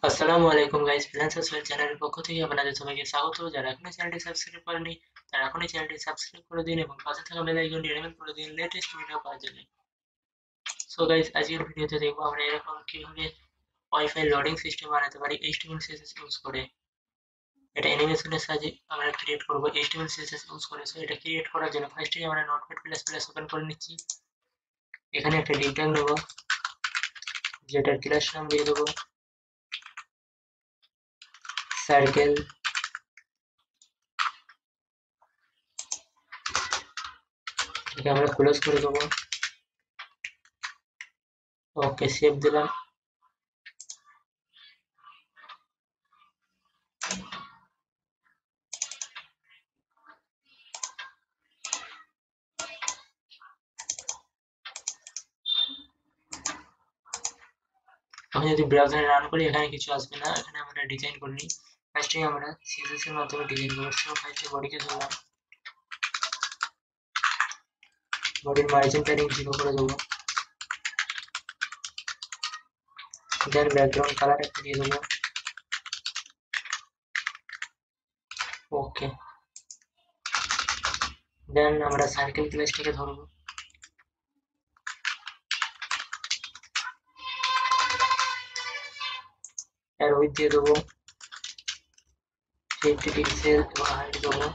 আসসালামু আলাইকুম guys, freelancer Sohel চ্যানেলের পক্ষ থেকে আপনাদের সবাইকে স্বাগত। যারা এখনো চ্যানেলটি সাবস্ক্রাইব করেনি তারা এখনই চ্যানেলটি সাবস্ক্রাইব করে দিন এবং পাশে থাকা বেল আইকনটি এনেবল করে দিন লেটেস্ট ভিডিও পাওয়ার জন্য। সো গাইস, আজকের ভিডিওতে দেখবো আমরা এরকম কিভাবে ওয়াইফাই লোডিং সিস্টেম বানাতে পারি HTML CSS ইউজ করে। এটা অ্যানিমেশনের সাহায্যে আমরা ক্রিয়েট করব HTML CSS ইউজ করে। সো এটা ক্রিয়েট করার জন্য ফার্স্টেই আমরা নোটপ্যাড++ ওপেন করে নিচ্ছি। এখানে একটা ডিভ ট্যাগ নেব, যেটার ক্লাস নাম দিয়ে দেবো সার্কেল। এটাকে আমরা ক্লোজ করে দেবো। ওকে, সেভ দিলাম। আমি যদি ব্রাউজারে রান করি এখানে কিছু আসবে না, এখানে আমরা ডিজাইন করে নিই। ফার্স্টে আমরা সিএসএস এর মাধ্যমে ডিজাইন করব। সো ফার্স্টে বডিকে ধরলাম, বডির মার্জিন প্যাডিং 0 করে দেবো। দেন ব্যাকগ্রাউন্ড কালার একটা দিয়ে দেবো। ওকে, দেন আমরা সার্কেল ক্লাসটাকে ধরবো। এর উইডথ দিয়ে দেবো 50 পিক্সেল এবং হাইট দেবো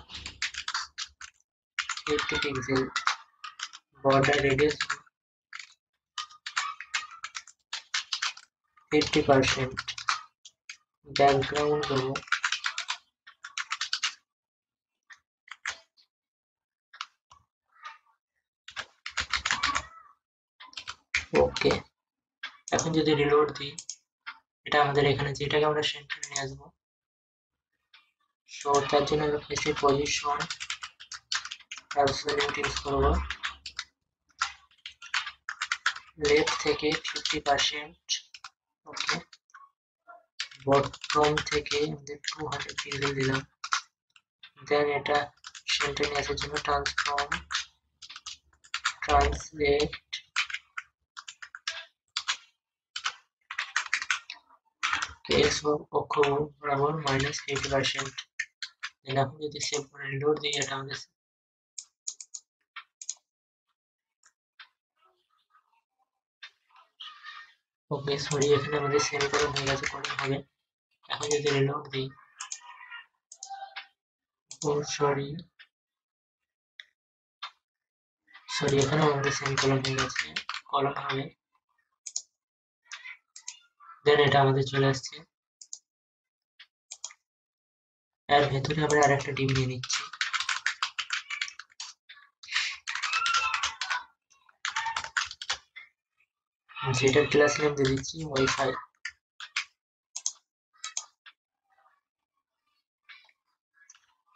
50 পিক্সেল। Border radius 50%। ব্যাকগ্রাউন্ড দেবো ওকে। এখন যদি রিলোড দিই, এটা আমাদের এখানে যেটাকে আমরা সেন্টারে নিয়ে আসবো। সো তার জন্য আমরা ফার্স্টে পজিশন অ্যাবসলিউট ইউজ করবো। লেফট থেকে 50%। ওকে, বটম থেকে আমাদের 200 পিক্সেল দিলাম। দেন এটা সেন্টারে নিয়ে আসার জন্য ট্রান্সলেট এক্স অক্ষ বরাবর -50%। দেন এখন যদি সেভ করে রিলোড দিই, এটা আমাদের ওকে সরি, এখানে আমাদের সেমিকোলন হয়ে গেছে, কোলন হবে। এখন যদি রিলোড দিই, ও সরি এখানেও আমাদের সেমিকোলন হয়ে গেছে, কলন হবে। দেন এটা আমাদের চলে আসছে। এর ভেতরে আমরা আরেকটা ডিম নিয়ে নিচ্ছি। যেটার ক্লাস নেম দিয়ে দিচ্ছি ওয়াইফাই।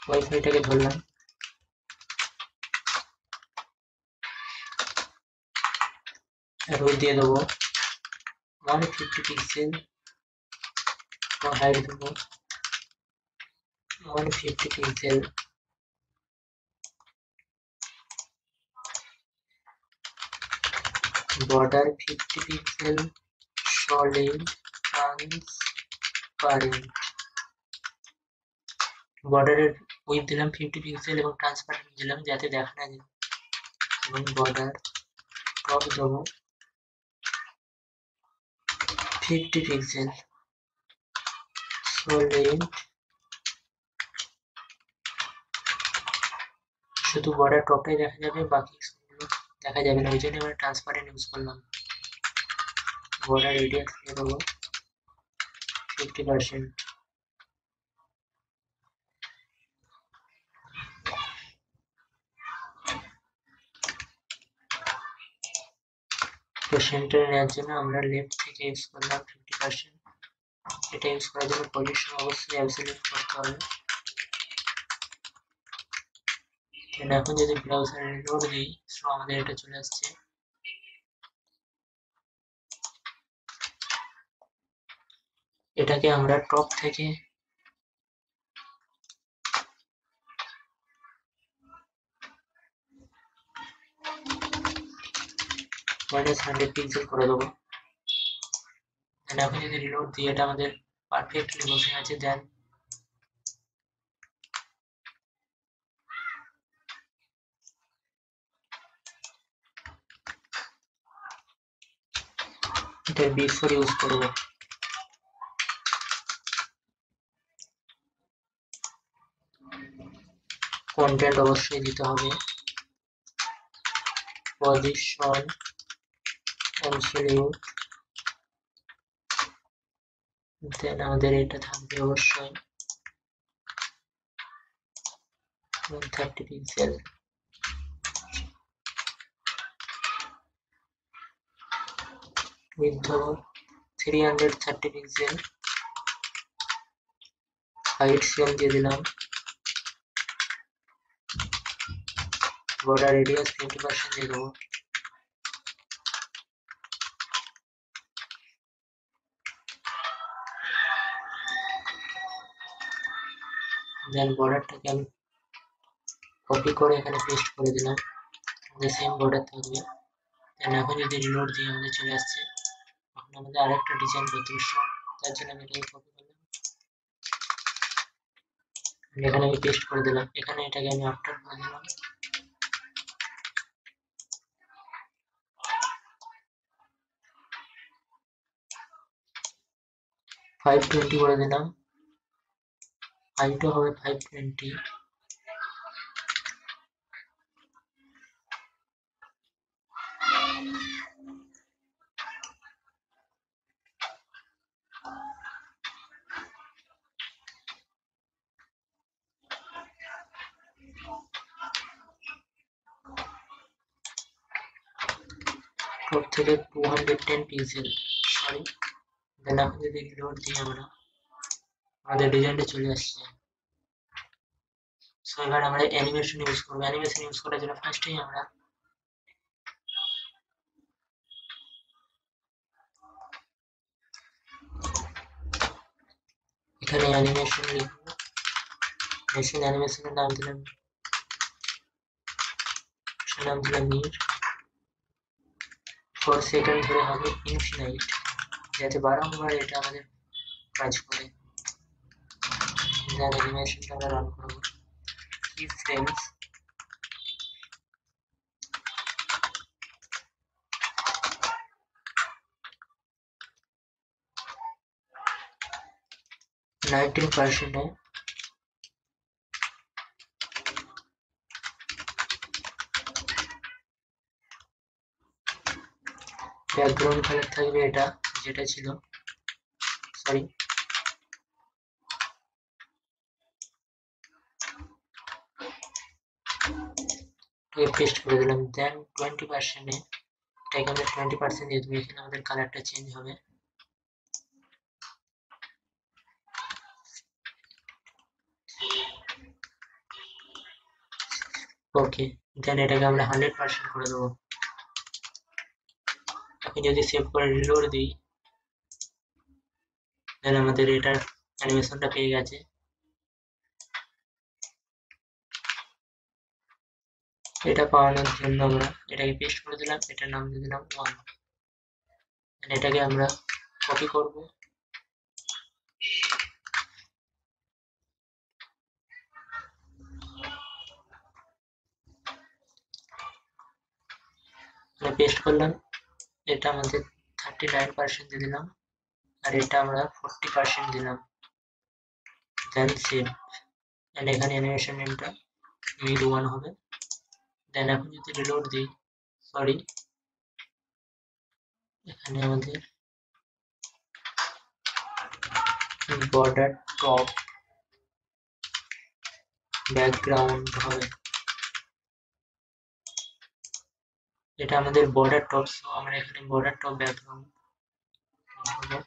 ওয়াইফাইটাকে ধরলাম, রো দিয়ে দেবো 150 পিক্সেল এবং হাইট দেবো 150 pixel. Border 50 pixel, solid transparent. বর্ডারের উইডথ দিলাম 50 পিক্সেল এবং ট্রান্সপারেন্ট দিলাম যাতে দেখা না যায়। এবং বর্ডার টপ দেবো 50 পিক্সেল, সলিড। শুধু বর্ডার টপটাই দেখা যাবে, বাকি সবগুলো দেখা যাবে না, ওই জন্য আমরা ট্রান্সপারেন্ট ইউজ করলাম। বর্ডার রেডিয়াস দিয়ে দেবো 50%। তো সেন্টারে নেওয়ার জন্য আমরা লেফট থেকে ইউজ করলাম 50%। এটা ইউজ করার জন্য পজিশন অবশ্যই অ্যাবসলিউট করতে হবে। এখন যদি ব্রাউজারে লোড দিই, সো আমাদের এটা চলে আসছে। এটাকে আমরা টপ থেকে -100 পিক্সেল করে দেবো। এখন যদি রিলোড দিই, এটা আমাদের পারফেক্টলি বসে আছে। দেন এটা বিফোর ইউজ করব। কন্টেন্ট অবশ্যই দিতে হবে, পজিশন অ্যাবসলিউট, দেন আমাদের এটা থাকবে অবশ্যই 30 pixel, width 330 pixel, height same দিয়ে দিলাম, বর্ডার রেডিয়াস 20% দিয়ে দেবো। দেন বর্ডারটাকে আমি কপি করে এখানে পেস্ট করে দিলাম, আমাদের সেম বর্ডার থাকবে। দেন এখন যদি রিলোড দিয়ে আমাদের চলে আসছে, এখন আমাদের আরেকটা ডিজাইন করতে হবে, তার জন্য আমি এটাকে কপি করলাম, এখানে আমি পেস্ট করে দিলাম, এখানে এটাকে আমি আফটার করে দিলাম, ফাইভ টোয়েন্টি করে দিলাম, হাইটও হবে 520, টপ থেকে 210 পিক্সেল, সরি। দেন এখন যদি রিলোড দিই আমরা, আমাদের ডিজাইনটা চলে আসছে। সো এবার আমরা অ্যানিমেশন ইউজ করবো। অ্যানিমেশন ইউজ করার জন্য ফার্স্টেই আমরা এখানে অ্যানিমেশন লিখবো, মেশিন অ্যানিমেশনের নাম দিলাম মির, 4 সেকেন্ড ধরে হবে ইনফিনাইট, যাতে বারংবার এটা আমাদের কাজ করে। দেন অ্যানিমেশনটা আমরা রান করবো, কি ফ্রেমস 19% है, ব্যাকগ্রাউন্ড কালার থাকবে এটা যেটা ছিল, সরি, পেস্ট করে দিলাম। দেন 20%-এ এটাকে আমরা 20% দিয়ে দেবো, এখানে আমাদের কালারটা চেঞ্জ হবে। ওকে, দেন এটাকে আমরা 100% করে দেবো। এখন যদি সেভ করে রিলোড দিই, দেন আমাদের এটার অ্যানিমেশনটা পেয়ে গেছে। এটা পাওয়ানোর জন্য আমরা এটাকে পেস্ট করে দিলাম, এটার নাম দিয়ে দিলাম 1, এটাকে আমরা কপি করব, পেস্ট করলাম, এটা আমাদের 39% দিয়ে দিলাম, আর এটা আমরা 40% দিলাম। দেন সেভ, এখানে অ্যানিমেশন নেমটা মিড 1 হবে। দেন এখন যদি রিলোড দিই, সরি, এখানে আমাদের বর্ডার টপ ব্যাকগ্রাউন্ড হবে, এটা আমাদের বর্ডার টপ, সো আমরা এখানে বর্ডার টপ ব্যাকগ্রাউন্ড হবে।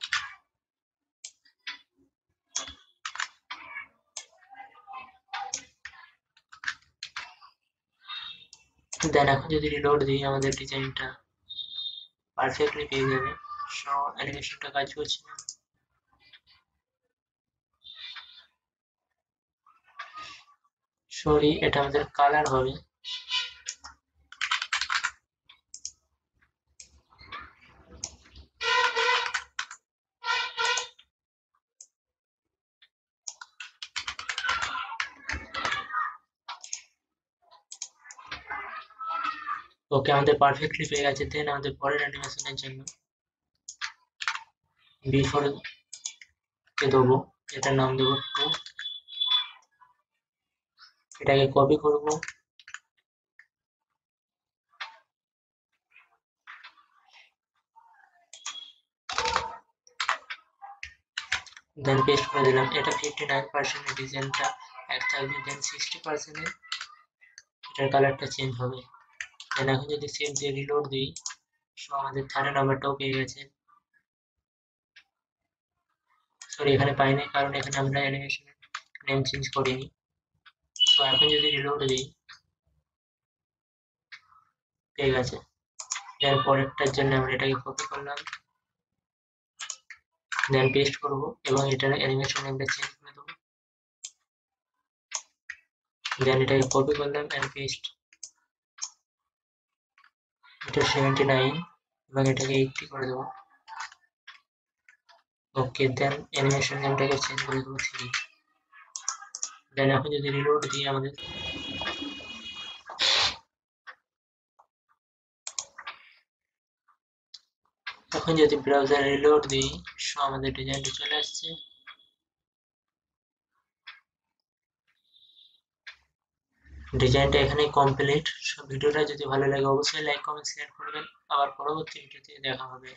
দেন এখন যদি রিলোড দিই, আমাদের ডিজাইনটা পারফেক্টলি পেয়ে যাবে। সো অ্যানিমেশনটা কাজ করছে না, সরি, এটা আমাদের কালার হবে। ওকে, আমাদের পারফেক্টলি পেয়ে গেছে। দেন আমাদের পরের অ্যানিমেশনের জন্য বিফোর কে দেবো, এটার নাম দেবো 2। এটাকে কপি করব, দেন পেস্ট করে দিলাম। এটা 59% ডিজাইনটা এক থাকবে, দেন 60% এটার কালারটা চেঞ্জ হবে। দেন এখন যদি সেভ দিয়ে রিলোড দিই, সো আমাদের থার্ড নাম্বারটাও পেয়ে গেছে। সরি, এখানে পাইনি, কারণ এখানে আমরা অ্যানিমেশনের নেম চেঞ্জ করিনি। সো এখন যদি রিলোড দিই, পেয়ে গেছে। দেন পরেরটার জন্য আমরা এটাকে কপি করলাম, দেন পেস্ট করব এবং এটার অ্যানিমেশন নেমটা চেঞ্জ করে দেবো। দেন এটাকে কপি করলাম এন্ড পেস্ট, এটা 79 এবং এটাকে 80 করে দেবো। ওকে, দেন অ্যানিমেশন নেমটাকে চেঞ্জ করে দেবো 3। দেন এখন যদি রিলোড দিই, আমাদের এখন যদি ব্রাউজার রিলোড দিই, সো আমাদের ডিজাইনটা চলে আসছে। ডিজাইনটা এখানেই কমপ্লিট। সো ভিডিওটা যদি ভালো লাগে অবশ্যই লাইক কমেন্ট শেয়ার করবেন। আবার পরবর্তী ভিডিওতে দেখা হবে।